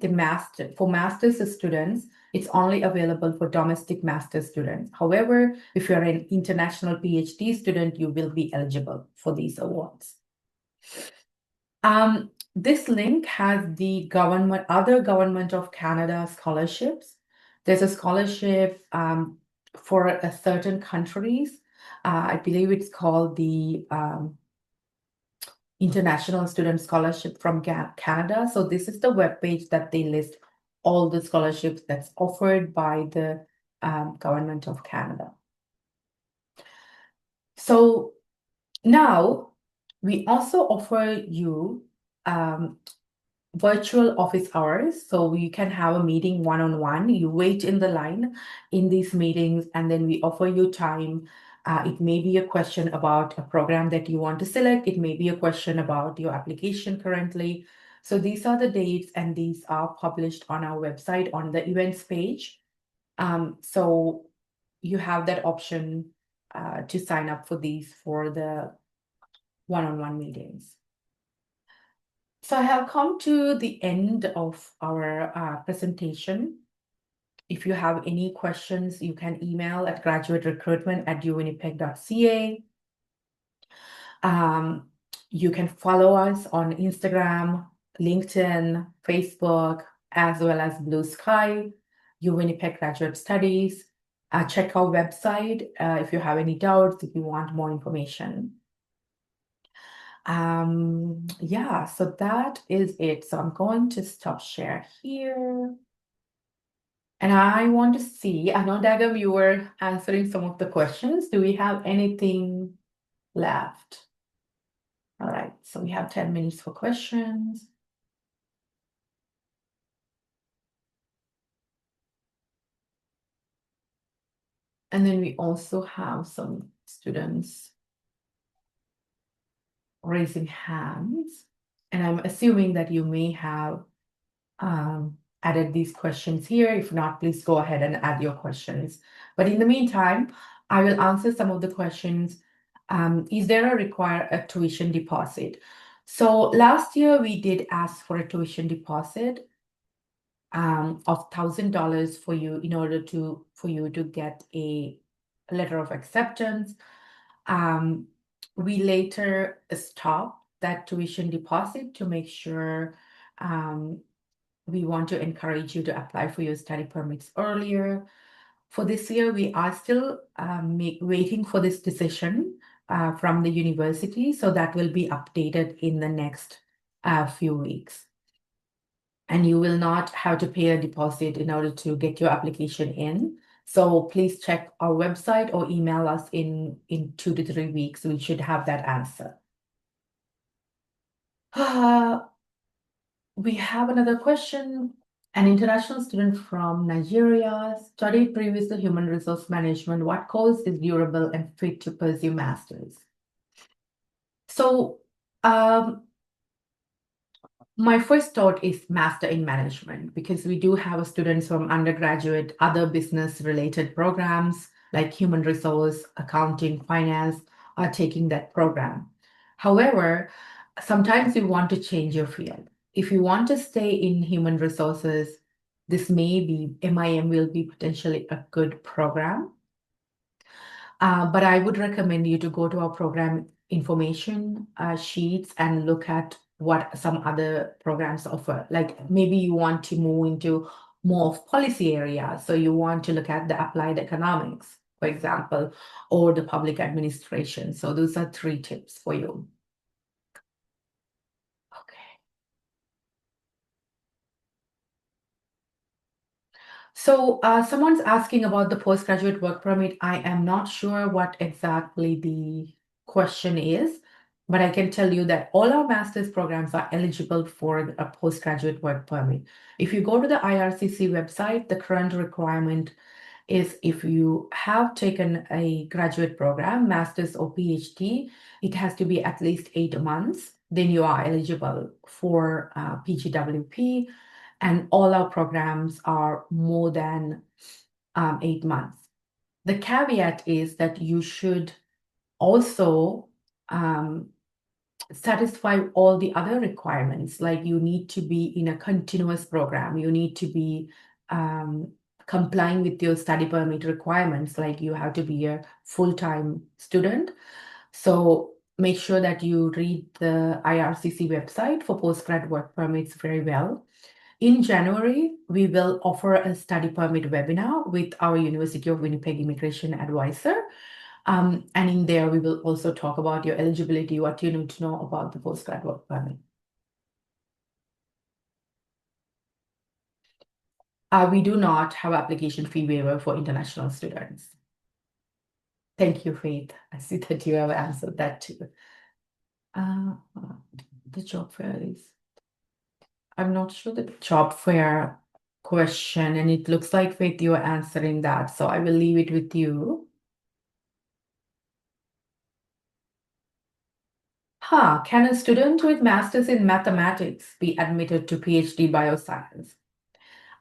for master's students, it's only available for domestic master's students. However, if you're an international PhD student, you will be eligible for these awards. This link has the other Government of Canada scholarships. There's a scholarship for a certain countries. I believe it's called the International Student Scholarship from Canada. So this is the webpage that they list all the scholarships that's offered by the Government of Canada. So now we also offer you virtual office hours. So you can have a meeting one-on-one. You wait in the line in these meetings, and then we offer you time. It may be a question about a program that you want to select. It may be a question about your application currently. So these are the dates, and these are published on our website on the events page. So you have that option to sign up for these for the one-on-one meetings. So I have come to the end of our presentation. If you have any questions, you can email at graduaterecruitment@uwinnipeg.ca. You can follow us on Instagram, LinkedIn, Facebook, as well as Blue Sky, UWinnipeg Graduate Studies. Check our website if you have any doubts, if you want more information. Yeah, so that is it. So I'm going to stop share here. And I want to see, I know, Dagam, you were answering some of the questions. Do we have anything left? All right, so we have 10 minutes for questions. And then we also have some students raising hands. And I'm assuming that you may have added these questions here. If not, please go ahead and add your questions. But in the meantime, I will answer some of the questions. Is there a tuition deposit? So last year we did ask for a tuition deposit of $1,000 for you in order for you to get a letter of acceptance. We later stopped that tuition deposit to make sure we want to encourage you to apply for your study permits earlier. For this year, we are still waiting for this decision from the university, so that will be updated in the next few weeks. And you will not have to pay a deposit in order to get your application in. So please check our website or email us in 2 to 3 weeks. We should have that answer. We have another question. An international student from Nigeria studied previously human resource management. What course is durable and fit to pursue masters? So, my first thought is master in management, because we do have students from undergraduate, other business related programs like human resource, accounting, finance are taking that program. However, sometimes you want to change your field. If you want to stay in human resources, this may be, MIM will be potentially a good program. But I would recommend you to go to our program information sheets and look at what some other programs offer. Like maybe you want to move into more of policy areas. So you want to look at the applied economics, for example, or the public administration. So those are 3 tips for you. Okay. So someone's asking about the postgraduate work permit. I am not sure what exactly the question is, but I can tell you that all our master's programs are eligible for a postgraduate work permit. If you go to the IRCC website, the current requirement is if you have taken a graduate program, master's or PhD, it has to be at least 8 months. Then you are eligible for PGWP. And all our programs are more than 8 months. The caveat is that you should also satisfy all the other requirements, like you need to be in a continuous program, you need to be complying with your study permit requirements, like you have to be a full-time student. So make sure that you read the IRCC website for postgrad work permits very well. In January, we will offer a study permit webinar with our University of Winnipeg immigration advisor. And in there, we will also talk about your eligibility, what you need to know about the postgrad work permit. We do not have application fee waiver for international students. Thank you, Faith. I see that you have answered that too. The job fair is... I'm not sure the job fair question, and it looks like, Faith, you are answering that. So I will leave it with you. Can a student with master's in mathematics be admitted to PhD bioscience?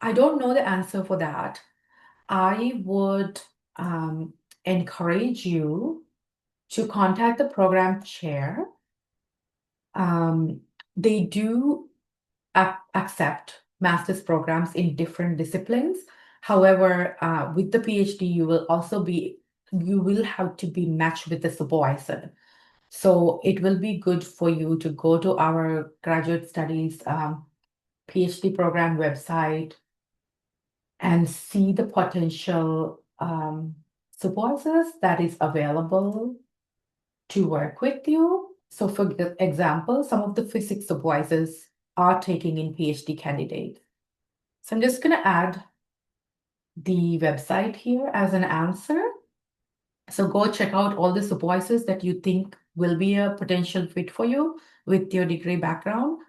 I don't know the answer for that. I would encourage you to contact the program chair. They do accept master's programs in different disciplines. However, with the PhD, you will have to be matched with the supervisor. So it will be good for you to go to our graduate studies PhD program website and see the potential supervisors that is available to work with you. So for example, some of the physics supervisors are taking in PhD candidates. So I'm just going to add the website here as an answer. So go check out all the supervisors that you think will be a potential fit for you with your degree background.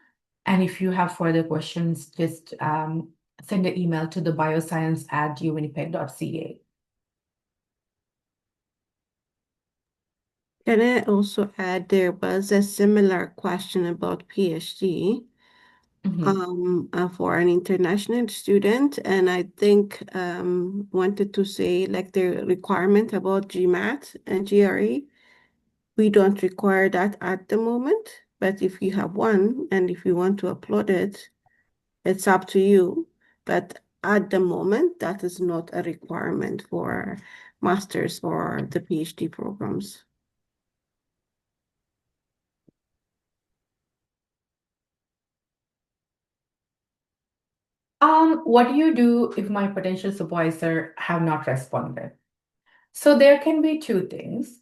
And if you have further questions, just send an email to the bioscience@uwinnipeg.ca. Can I also add there was a similar question about PhD for an international student, and I think wanted to say like the requirement about GMAT and GRE. We don't require that at the moment, but if you have one and if you want to upload it, it's up to you. But at the moment, that is not a requirement for master's or the PhD programs. What do you do if my potential supervisor have not responded? So there can be two things.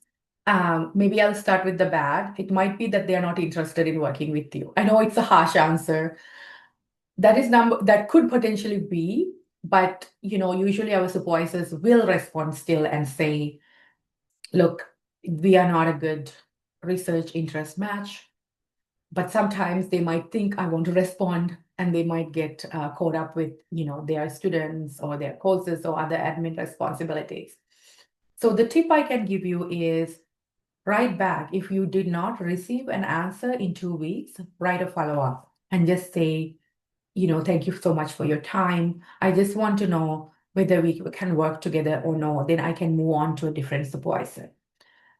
Maybe I'll start with the bad. It might be that they are not interested in working with you. I know it's a harsh answer. That could potentially be, but usually our supervisors will respond still and say, look, we are not a good research interest match. But sometimes they might think I want to respond and they might get caught up with their students or their courses or other admin responsibilities. So the tip I can give you is write back. If you did not receive an answer in 2 weeks, write a follow-up and just say, thank you so much for your time. I just want to know whether we can work together or no. Then I can move on to a different supervisor.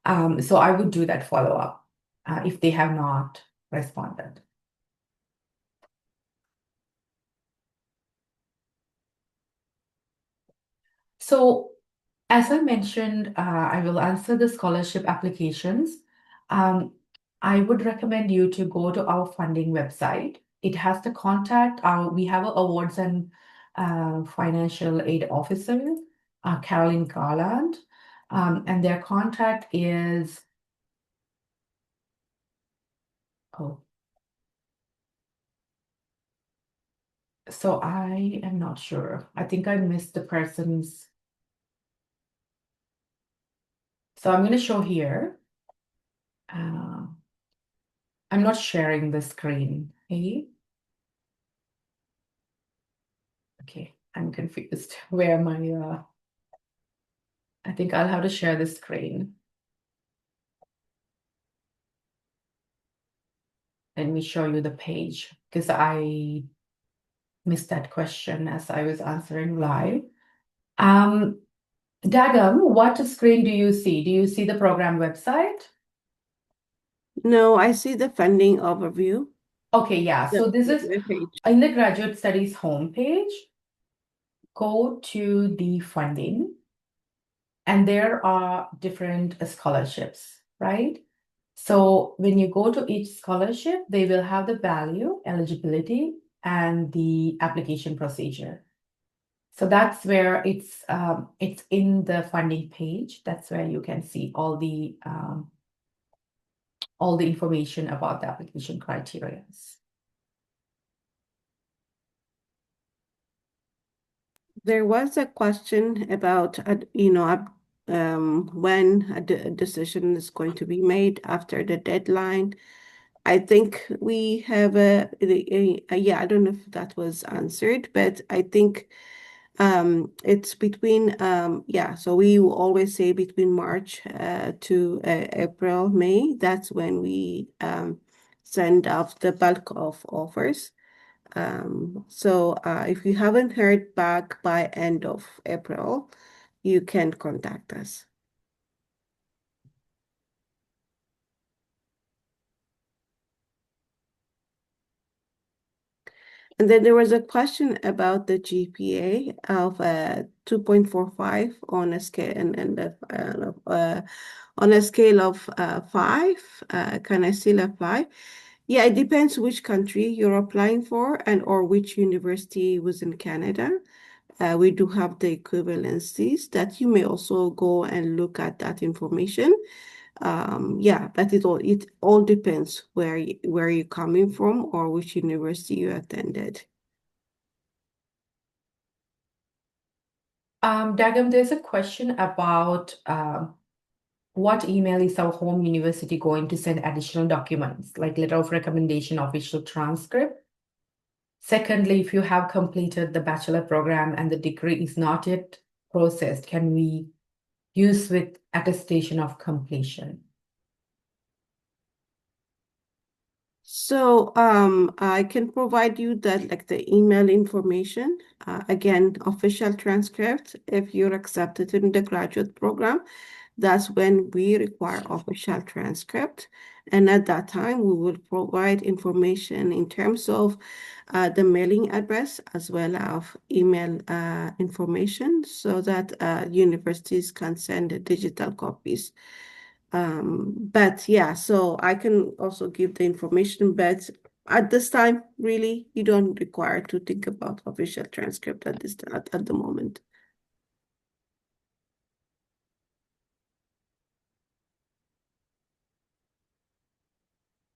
So I would do that follow-up if they have not responded. So as I mentioned, I will answer the scholarship applications. I would recommend you to go to our funding website. It has the contact. We have an awards and financial aid officer, Carolyn Garland, and their contact is, so I am not sure. I think I missed the person's. So I'm going to show here. I'm not sharing the screen. Okay, I'm confused. Where am I? I think I'll have to share the screen. Let me show you the page because I missed that question as I was answering live. Dagam, what screen do you see? Do you see the program website? No, I see the funding overview. Okay, yeah. So this is page. in the Graduate Studies homepage. Go to the funding, and there are different scholarships, right? So when you go to each scholarship, they will have the value, eligibility, and the application procedure. So that's where it's in the funding page. That's where you can see all the information about the application criteria. There was a question about, when a decision is going to be made after the deadline. I think we have yeah, I don't know if that was answered, but I think it's between, yeah, so we will always say between March to April, May. That's when we send off the bulk of offers. So if you haven't heard back by end of April, you can contact us. And then there was a question about the GPA of 2.45 on a scale on a scale of 5. Can I still apply? Yeah, it depends which country you're applying for and or which university was in Canada. We do have the equivalencies that you may also go and look at that information. Yeah, but it all depends where you're coming from or which university you attended. Dagam, there's a question about what email is our home university going to send additional documents, like letter of recommendation, official transcript? Secondly, if you have completed the bachelor program and the degree is not yet processed, can we use with attestation of completion? So I can provide you that like the email information. Again, official transcript. If you're accepted in the graduate program, that's when we require official transcript. And at that time, we will provide information in terms of the mailing address as well as email information so that universities can send the digital copies. But yeah, so I can also give the information, but at this time, really, you don't require to think about official transcript at this at the moment.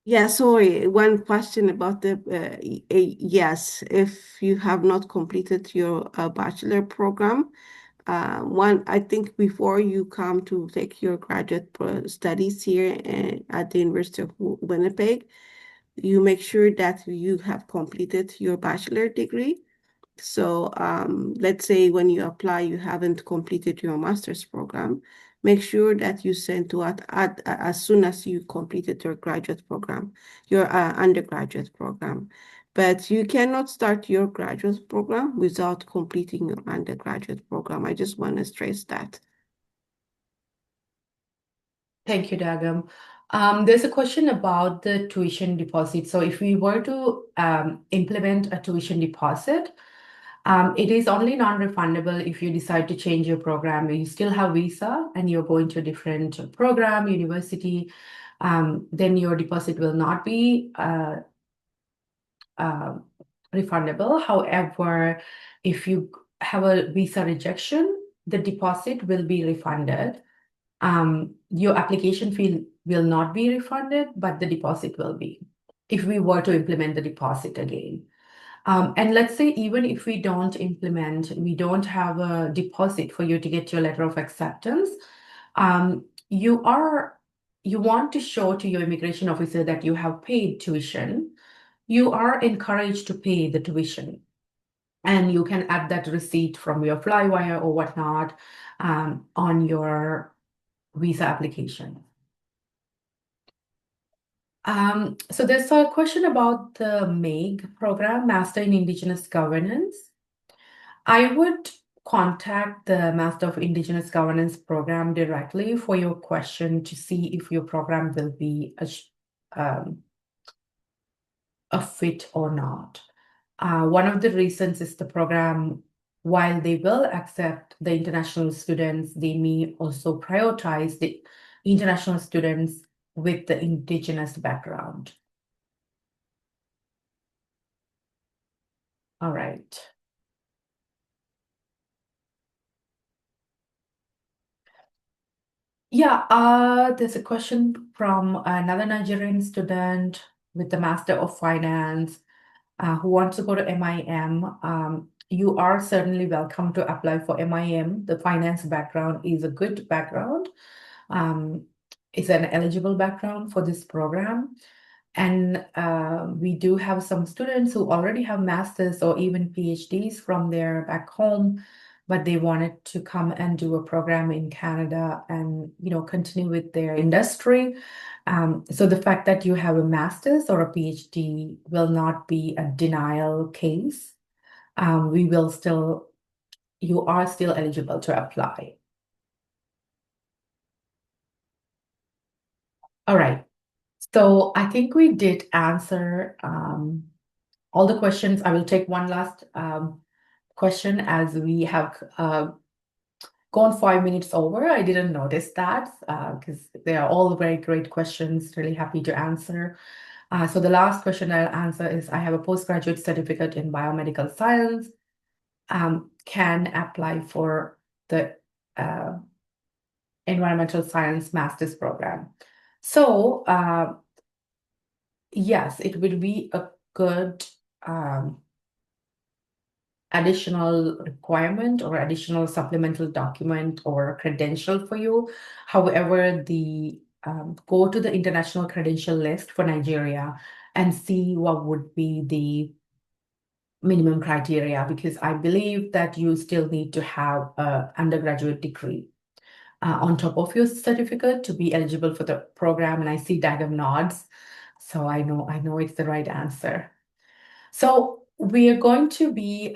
Yeah, sorry, one question about the yes, if you have not completed your bachelor program, I think before you come to take your graduate studies here at the University of Winnipeg, you make sure that you have completed your bachelor degree. So let's say when you apply, you haven't completed your master's program, make sure that you send to as soon as you completed your graduate program, your undergraduate program. But you cannot start your graduate program without completing your undergraduate program. I just want to stress that. Thank you, Dagam. There's a question about the tuition deposit. So if we were to implement a tuition deposit, it is only non-refundable if you decide to change your program. You still have visa and you're going to a different program, university, then your deposit will not be refundable. However, if you have a visa rejection, the deposit will be refunded. Your application fee will not be refunded, but the deposit will be, if we were to implement the deposit again. And let's say even if we don't implement, we don't have a deposit for you to get your letter of acceptance, you want to show to your immigration officer that you have paid tuition. You are encouraged to pay the tuition. And you can add that receipt from your Flywire or whatnot on your visa application. So there's a question about the MAIG program, Master in Indigenous Governance. I would contact the Master of Indigenous Governance program directly for your question to see if your program will be a fit or not. One of the reasons is the program, while they will accept the international students, they may also prioritize the international students with the Indigenous background. All right. Yeah, there's a question from another Nigerian student with the Master of Finance who wants to go to MIM. You are certainly welcome to apply for MIM. The finance background is a good background. It's an eligible background for this program. And we do have some students who already have masters or even PhDs from their back home, but they wanted to come and do a program in Canada and continue with their industry. So the fact that you have a master's or a PhD will not be a denial case. You are still eligible to apply. All right. So I think we did answer all the questions. I will take one last question as we have gone 5 minutes over. I didn't notice that because they are all very great questions. Really happy to answer. So the last question I'll answer is, I have a postgraduate certificate in biomedical science. Can apply for the environmental science master's program. So yes, it would be a good additional requirement or additional supplemental document or credential for you. However, go to the international credential list for Nigeria and see what would be the minimum criteria, because I believe that you still need to have an undergraduate degree on top of your certificate to be eligible for the program. And I see Dagam nods, so I know it's the right answer. So we are going to be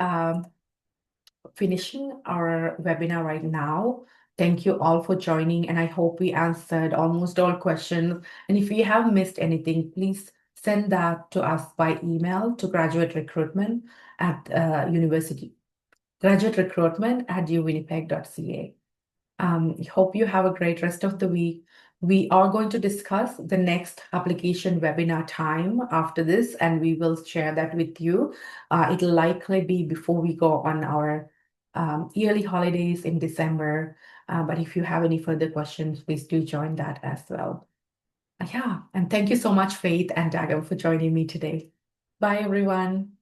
finishing our webinar right now. Thank you all for joining, and I hope we answered almost all questions. And if we have missed anything, please send that to us by email to graduaterecruitment@uwinnipeg.ca. Hope you have a great rest of the week. We are going to discuss the next application webinar time after this, and we will share that with you. It'll likely be before we go on our yearly holidays in December. But if you have any further questions, please do join that as well. Yeah, and thank you so much, Faith and Dagam, for joining me today. Bye, everyone.